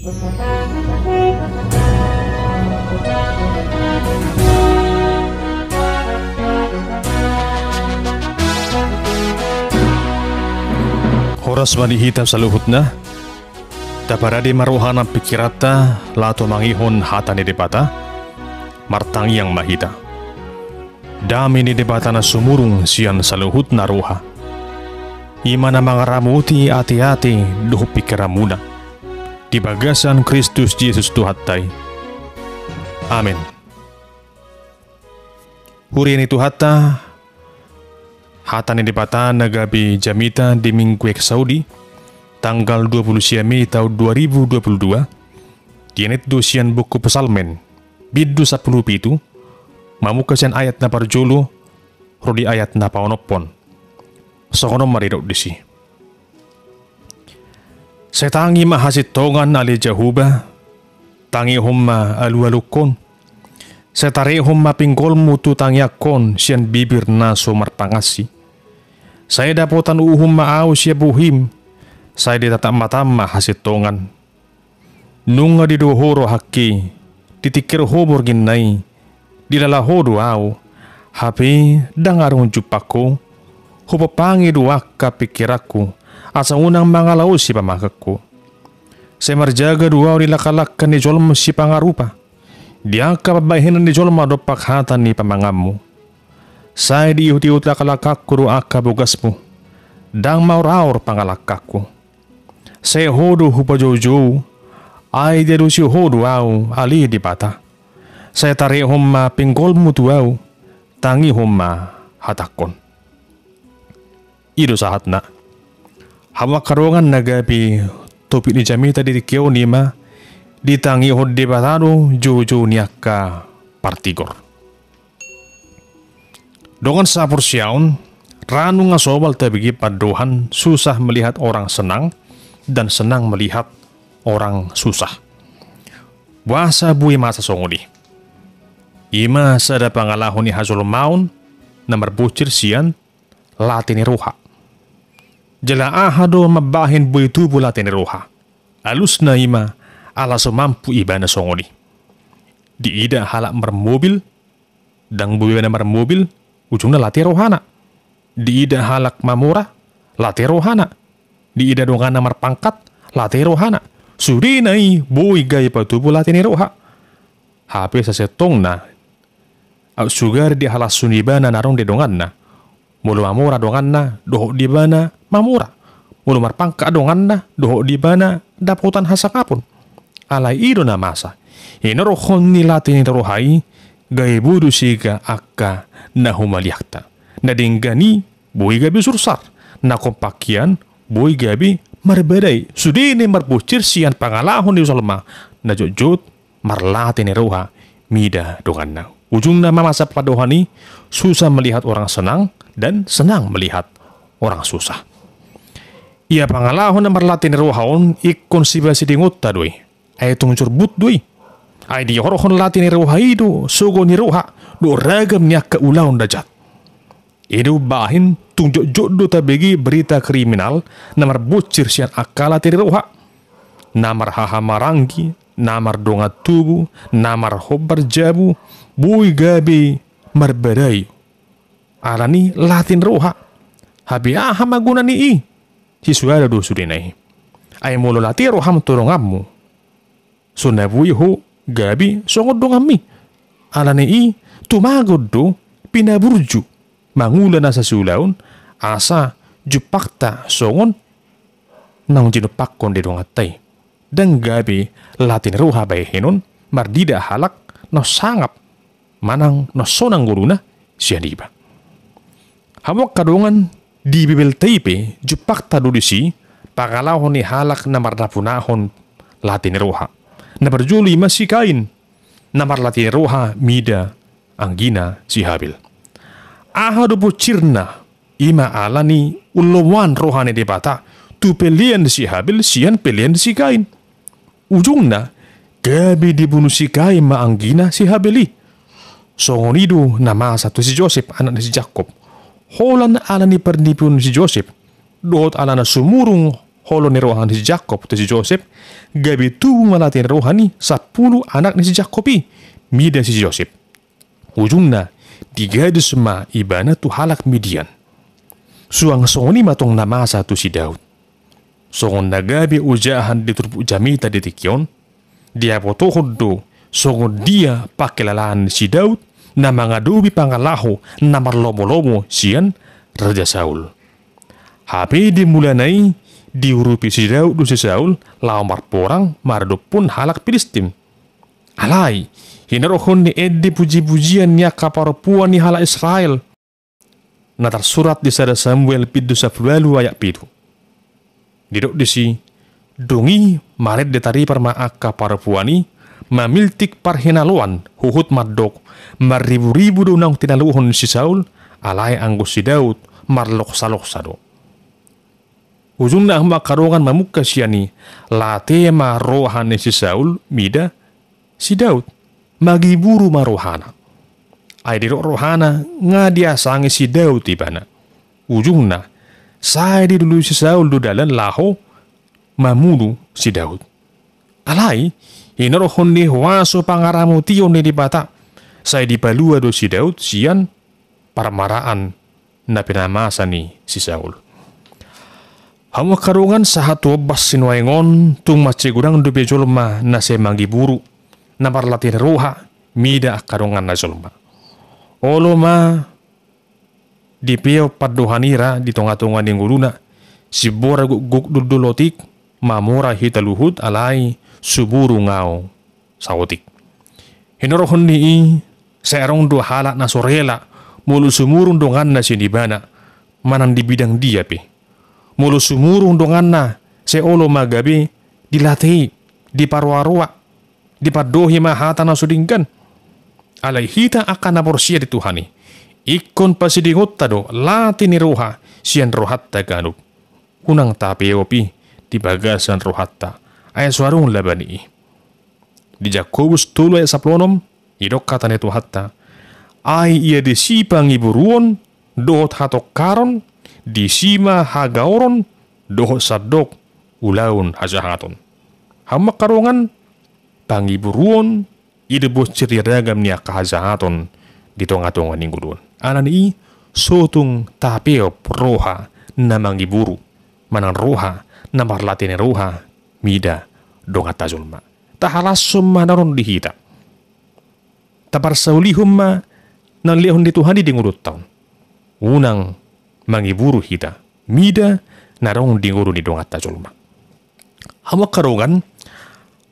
Horas manihita sa luhut na, taparadi maruhanang pikirata lato mangihon hata ni debata, martangi ang mahita. Dami ni debata na sumurong siyan sa luhut na ruha. Ima na mga ramuti ati-ati duho pikiramuna. Di bagasan Kristus Jesus Tuhatay. Amen. Huri ni Tuhata, hata ni debata nagabi jamita di Minggu Saudi, tanggal 20 Mei tahun 2022, tienit dosian buku pesalmen, biddu 10 pitu, mamukasian ayat na parjolo, rodi ayat na paonopon. Sokono maridok disi. Setangi mahasitongan ali Jahuba, tangi humma alu-alukon, setare humma pinggol mutu tangyakon sian bibir na sumarpangasi. Saya dapotan uhum maaw siya buhim, saya ditatam-matama hasitongan. Nunga di dohoro haki, titikir homor ginay, dilalahodo aw, hapi dangarong jupako, hupapangi duwaka pikiraku, asa unang mga laos si pamakakku. Saya marjaga duwaw nilakalakkan ni jolm si pangarupa, diang kababahinan ni jolma do pakhatan ni pamangamu. Saya diuti-uti lakalakakku duaka bugasmu, dang mauraur pangalakakku. Saya hodo hupa jojo, ay dedusi hodo aw ali di bata. Saya tarik humma pinggolmu tuaw, tangi humma hatakon. Ido sahat na. Hawa karongan nagabi topi ni jamita di keo nima, ditangi hod di batado jojo niaka partigor. Dongan sa porsyaon, ranu nga sobal tabigi padohan susah melihat orang senang dan senang melihat orang susah. Wasa bui masa songoni. Ima sada pangalahon ni Hazul Maun na marbucir siyan latini ruha. Jala ahado mabahin bui tubo latini ruha. Alus na ima ala sumampu iba na songoni. Di ida halak marmobil, dang bui na marmobil, ujung na latini rohana. Di ida halak mamura, latini rohana. Di ida dongan na marpangkat, latini rohana. Suri nai bui gaya patubo latini roha. Hape sa setong na sugar di halas sunibana narong di dongan na. Mulu mamura dongan na, doho di bana mamura. Mulu marpangka dongan na, doho di bana daputan hasakapun. Alay ido na masa. Inarohon ni latini rohai, gaya budu siga akka na humaliakta. Nadinggani bui gabi sursar. Na kompakian bui gabi marbedai. Sudini marbucir siyan pangalahon di usalma. Na jojot marlatini roha mida dongan na. Ujungnya masa padohani susah melihat orang senang dan senang melihat orang susah. Ia pangalahon na marlatini rohaon ikon siba sidingot tadoi. Ay tungcur but doi. Ay di horohon latini roha ido sugo ni roha do ragam niya kaulaon dajat. Ido bahin tunjuk jodoh tabegi berita kriminal namar bocir sian akala tiri roha. Namar hahamarangi, namar donga tubu, namar hobar jabu, bui gabi marbadai. Alani latin roha. Habi maguna ni i. Hisuada do sudinai. Ay molo lati roham tolongamu. Sunabui ho gabi songod dongami. Alani i tumagod do pinaburju. Mangula na sa sulaun asa jupakta songon nang jinupakon di dongatay. Dan gabi latin roha bay henon mardida halak no sangap manang no sonang guruna sianiba. Hawak kadongan di bibel taipe jupakta dudisi pakalahon ni halak na mardapunahon latin roha. Na berjuli masih kain namar latin roha mida anggina si Habil. Ahadu bocirna ima alani ulawan rohani debata tu pelian si Habil sian pelian si kain. Ujungna gabi dibunuh si kain maanggina si Habili. Songonidu nama satu si Joseph anak si Jakob. Holan alani pernipun si Joseph. Dohot alana sumurung holo ni rohani si Jacob atau si Joseph, gabi tubuh malatin rohani 10 anak ni si Jacobi, mida si Joseph. Ujungna, digadis ma ibana tu halak Midian. Suang songoni matong namasa tu si Daud. Songon nagabi ujahan di turbu jamita di tikion, dia potohod do, songon dia pakilalaan si Daud, na mangadubi pangalaho na marlomo-lomo siyan Raja Saul. Hape dimulanay diurupi si Daud do si Saul lamar porang maradopun halak Filistin. Alay, hinarohon ni Edi puji-pujian niya kaparopuan ni hala Israel. Na tersurat di sada Samuel pidu 10 ayat 7. Didok disi dongi maret detari parmaak kaparopuani mamiltik parhinaluan huhut madok maribu-ribu dunang tinaluhon si Saul alay anggus si Daud marlok-salok sado. Ujung na makarongan mamukka siya ni late marohan ni si Saul mida si Daud magiburu marohana. Ay dirok rohana nga dia sangi si Daud ibana. Ujung na saya di dulu si Saul do dalan laho mamudu si Daud. Alay inarohon ni waso pangaramu tion ni dibata. Saya dipalua do si Daud sian parmaraan na pinamasa ni si Saul. Hamu karungan sahat wabas sinwaingon tung macegurang do bejolma na se manggiburu na parlatin roha mida karungan na jolma. Olo ma di peo paduhanira di tonga-tonga ning guluna si bora guk dudulotik mamora hitaluhut alai suburu ngau sawotik. Hinorohon ni seerong do halak na sorela mulu sumurung dongan na sinibana manang di bidang dia pi. Mulu sumurung dongan na se olo magabi dilatih di parwa-rwa di padohi mahata na sudingkan. Alay hita akan naborsia di Tuhani. Ikon pasidingot tado lati ni roha sian rohatta ganub. Unang tapi opi di bagasan rohatta ay suarung labani. Di Jakobus 3 ayat 10 idok kata ni Tuhatta ay ia disipang iburuon dohot hatok karon disima hagauron dohot sadok ulaun hajahaton. Hamak karungan pangiburuon idebos ciriragam niya kahajahaton di tonga-tonga ninggudun. Anan i sotung tapeo roha na mangiburu manang roha na marlatin roha mida donga tajulma. Tahalasum manaron dihita. Taparsaulihum ma nang lehon di Tuhan di ngurut taon. Unang mangiburu hita mida narong di nguru di donga tajulma. Hamak karungan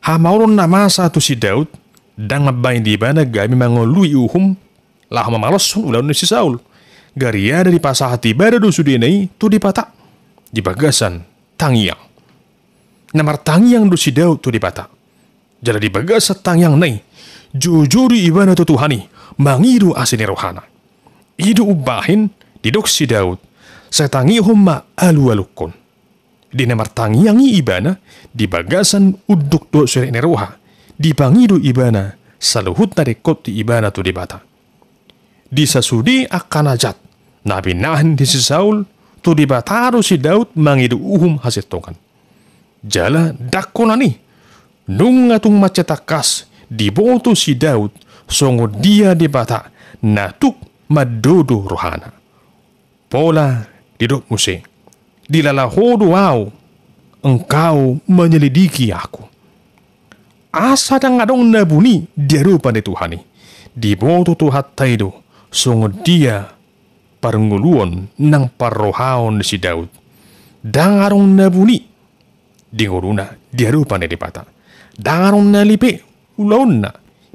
hamauron nama satu si Daud dan ngabain di bana gami mangolui uhum lah mamalosun ulan si Saul. Garia dari pasahati bada do sudenai tu dipata di bagasan tangiang. Namar tangiang do si Daud tu dipata. Jala di bagasan tangiang nai jujuri ibana tu Tuhani mangiru asini rohana. Idu ubahin didok si Daud setangihum ma alu-alukon. Di namar tangiang ibana di bagasan uduk do sore roha. Di pangidu ibana saluhut na rekod di ibana tu dibata. Di sasudi akan ajat nabinahan di si Saul tu dibataro si Daud mangidu uhum hasetongan. Jala dakonani nung atung macetakas di boto si Daud songo dia dibata natuk madodo rohana. Pola didok muse dilalahodo wow engkau menyelidiki aku. Asa dang adong nabuni dia rupa ni Tuhani. Di boto Tuhat taido songo dia parnguluon nang parrohaon si Daud. Dang arong nabuni di nguruna dia rupa ni dipata. Dang arong nalipe ulaon na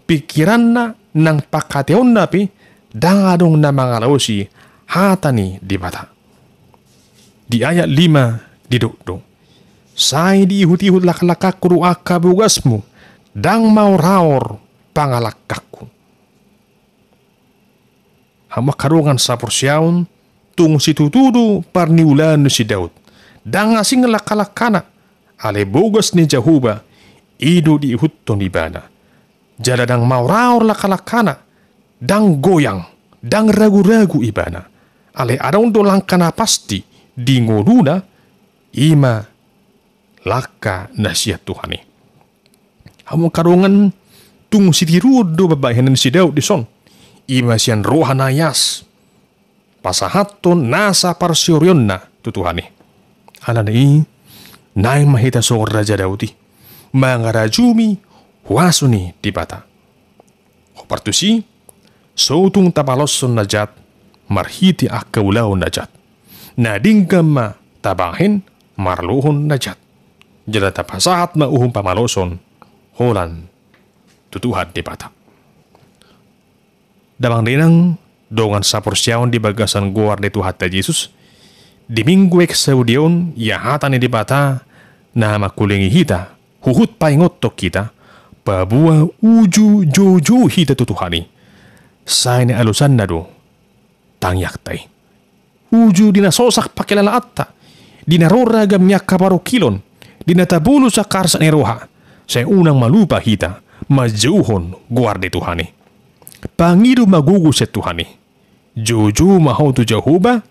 pikiran na nang pakateon na pi dang adong na mangalausi hatani dipata. Di ayat 5 didukdo. Say diihut-ihut lakalakak kuru akabugasmu dang mau raor pangalakakku. Hama karungan sapor siyaon tung situtudu parniulan si Daud. Dang asing lakalakana ale bogas ni Jahuba idu diihutton ibana. Jala dang mau raor lakalakana dang goyang dang ragu-ragu ibana. Ale adong do langkana pasti di ngoluna ima laka nasihat Tuhani. Hamu karungan tung sitirudo babayanan si Daud dison. Imasian rohanayas. Pasahaton nasa parsioryon na tutuhani. Alani, naing mahita so Raja Daudi. Mga rajumi, huasuni di bata. Hopartusi, sautung tapaloson najat, marhiti akaulaw najat. Nadinggam ma tabahin, marluhon najat. Jala tapasahat na uhong pamaloson, holan, tutuhan di bata. Damang dinang, dongan sa porsyaon di bagasan guar ni Tuhan Yesus, di minggu eksaudion, yahatan ni di bata, na makulingi hita, huhut paingot to kita, babua uju jojo hita tutuhani. Sa ni alusan na do, tangyak tay. Uju dinasosak pakilala atta, dinaroragam niya kaparokilon, dinatabulo sa karsa ni roha, sa unang malupa hita, majauhon guar ni Tuhani. Pangido maguguset Tuhani. Jojo mahaw tu Jehovah,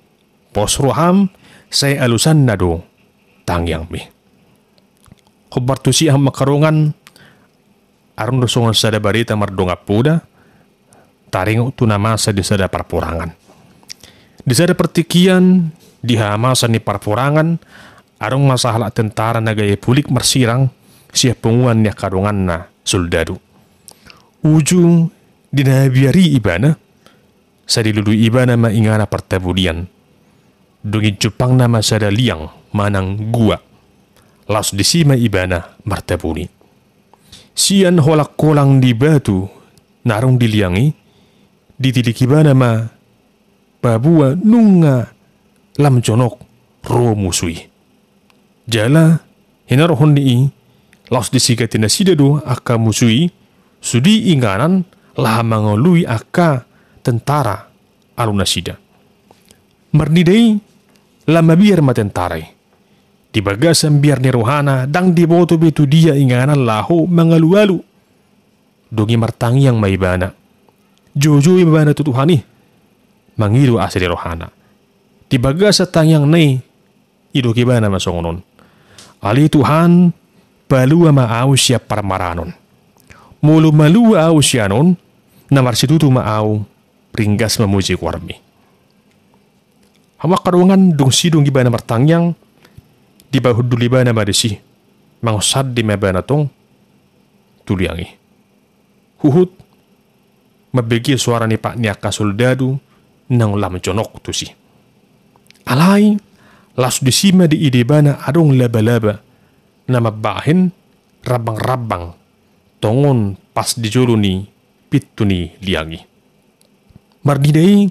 posroham, say alusan na do, tangyang mi. Hubartu siyang makarungan, aron dosongan sa barita mardunga puda, taringo tu namasa di sada parpurangan. Di sada pertikian, di hamasan ni parpurangan, arong masahala tentara na gaya pulik marsirang, siya punguan niya karungan na soldado. Ujung dinabiari ibana, sa dilului ibana maingana partabudian. Dungin Jepang nama sada liang manang gua. Las disima ibana martabuni. Sian holak kolang di batu, narong diliangi, ditilik ibana ma babua nunga lam jonok ro musui. Jala hinarohon ni las disikatina sidado aka musui, sudi inganan lah mangolui aka tentara alunasida. Mernidai lama biar matentarai. Di bagasan biar ni rohana dang di boto betu dia inganan laho mangalu-alu. Dogi martangi yang maibana. Jojo ibana tutuhani. Mangiru asa di rohana. Di bagasa tangyang nay idogi bana masongonon. Ali Tuhan balua maaw siya parmaranon. Mulu malua aw siya non na marsitutu maaw ringgas mamuji kwarmi. Hamak karungan dung sidung ibana martangyang di bahud dulibana madesi mangusad di mabana tong tuliangi. Huhut mabegi suara ni pak niaka soldadu nang lam jonok tusi. Alai las disima di idebana adong laba-laba na mabahin rabang-rabang tongon pas di jolo ni pituni liangi. Mardidai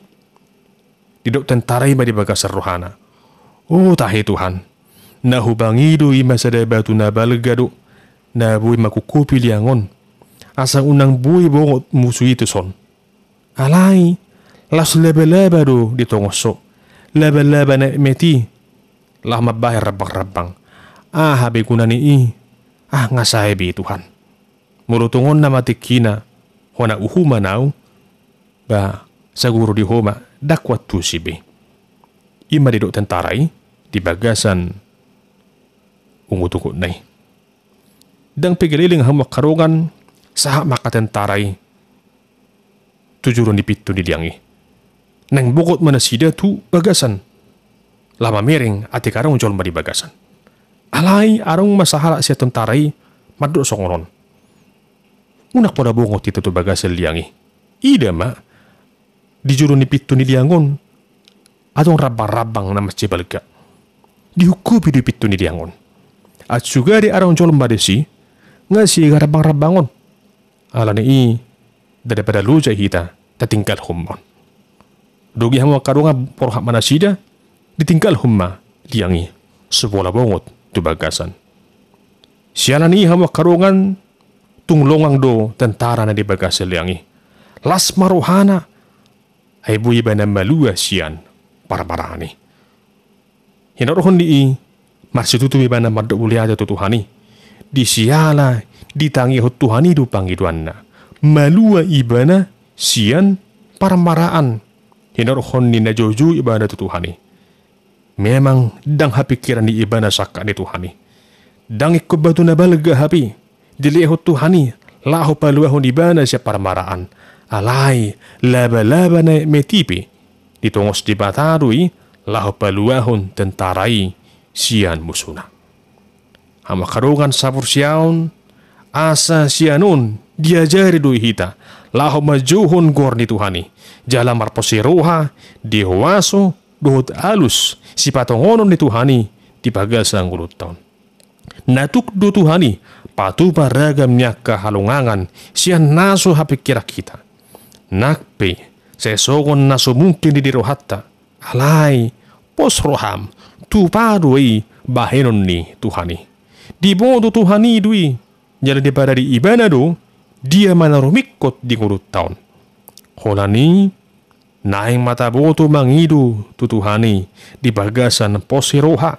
didok tentarai ma di bagasar rohana. Oh tahe Tuhan, nahubangido ima sada batu na balgado na buhay makukupi liangon asa unang buhay bongot musu itu son. Alai las laba-laba do ditongoso, laba-laba na meti lah mabay rabang-rabang. Habi ko na ni ngasahebi Tuhan. Mulutungon na matikina hona uhumanaw ba saguro di homa dakwat tusibi. Ima didok tentarai di bagasan umutukot nay. Dang pigililing hamak karungan sa makatentarai tujuron di pitu di liangi. Nang bukot manasida tu bagasan. Lama miring ati karong jol ma di bagasan. Alai arong masahala siya tentarai madro songonon. Unak pada bongot itu tu bagasan liangi. Ida ma dijuru ni pitu ni liangon atong rabang-rabang na masjid balga. Dihukupi di pitu ni liangon. At juga di arong jol madesi ngasi rabang-rabangon. Ala ni daripada luja hita tatingkal humon. Dogi hamo karunga porhak manasida ditingkal humma liangi sebola bongot tu bagasan. Sialan ni hamo karungan tunglongang do tentara na di bagasan liangi. Las maruhana ay buhay ba na malua siyan para marani. Hinarohon ni marsitutubi ba na maduuliada tutuhani. Di siyala ditangi hot Tuhani do pangiduan na. Malua iba na siyan para maraan. Hinarohon ni na jojo iba na tutuhani. Memang dang hapikiran ni iba na saka ni Tuhani. Dangik ko batu na balga hapi. Dilihot Tuhani. Laho paluahon di bana siya parmaraan. Alay, laba-laba na metipi. Ditungos di batarui, laho paluahon tentarai siyan musuna. Hamakarugan sa pursyaon, asa siyanon diajari dui hita. Laho majuhon gor ni Tuhani. Jala marposiroha, dihuwaso, dohot alus, si patongonon ni Tuhani, di pagasang ulut taon. Natukdo Tuhani, patupa ragam niya kahalungangan, siya naso hapikirak kita. Nakpe, sesogon naso mungkin didirohatta. Alay, posroham, tupadui bahenon ni Tuhani. Dibodo Tuhani dui, jala di pada di ibanado, dia manarumikot di ulut taon. Holani, naing mata boto mangidu tu Tuhani di bagasan posiroha.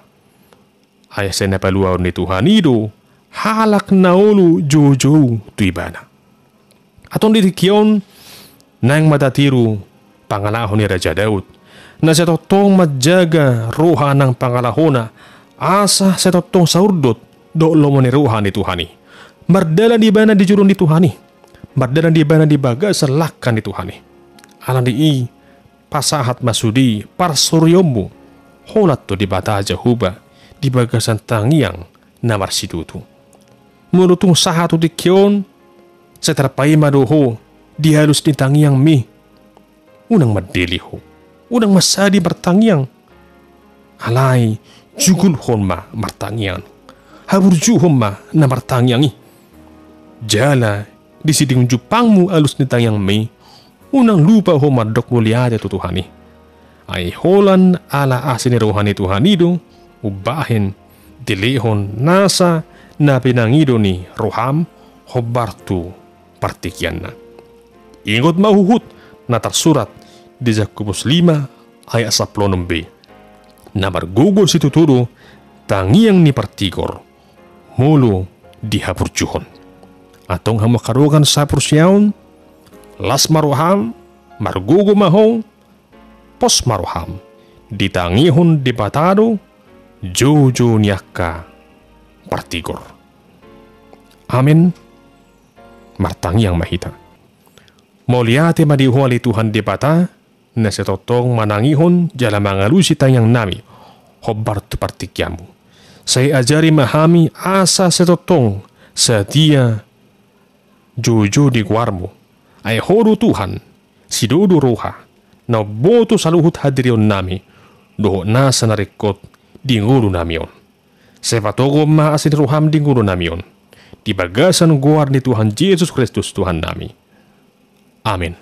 Ayah sena paluaw ni Tuhani do, halak naulu jojo tu ibana. Aton dirikion, naing matatiru pangalahon ni Raja Daud, na sa totong madjaga roha ng pangalahona, asa sa totong saurdot, do'lo mo ni roha ni Tuhani. Mardalan di bana di jurun ni Tuhani. Mardalan di bana di bagasan lakan ni Tuhani. Alang di pasahat masudi parsuryomu, holat to di bata jahuba, di bagasan tangiang na marsitutu. Mulutong sahatu di kion, sa terpay madoho, di halus ni tangiang mi. Unang madili ho, unang masadi martangiang. Alay, jugul honma martangiang. Haburju honma na martangiangi. Jala, di siding jupangmu alus ni tangiang mi, unang lupa ho madok muliade tu Tuhani. Ay holan ala asin ni rohani Tuhani do, ubahin, dilihon nasa na pinangido ni Roham, hobartu partikian na. Ingot mahuhut na tersurat di Yakobus 5 ayat 10b. Na margugol si tuturo, tangiang ni partigor, mulu dihapurjuhon. Atong hamakarugan sa pursyaon, las maruham, margugo mahong, pos maruham, ditangihon di batado, jojo niyaka partigor. Amin. Martangiang mahita. Moliate madihuali Tuhan di bata, na sa totong manangihon, jala mangalusi tayang nami, hobar tu partikyamu. Saya ajari mahami asa sa totong, sa dia, jojo di guarmu, ay horo Tuhan, si dodo roha, na boto sa luhut hadirion nami, doho nasa narikot, di ngulo namion. Sa patogo maasin roham di ngulo namion, di bagasan guar ni Tuhan Yesus Kristus Tuhan nami. Amin.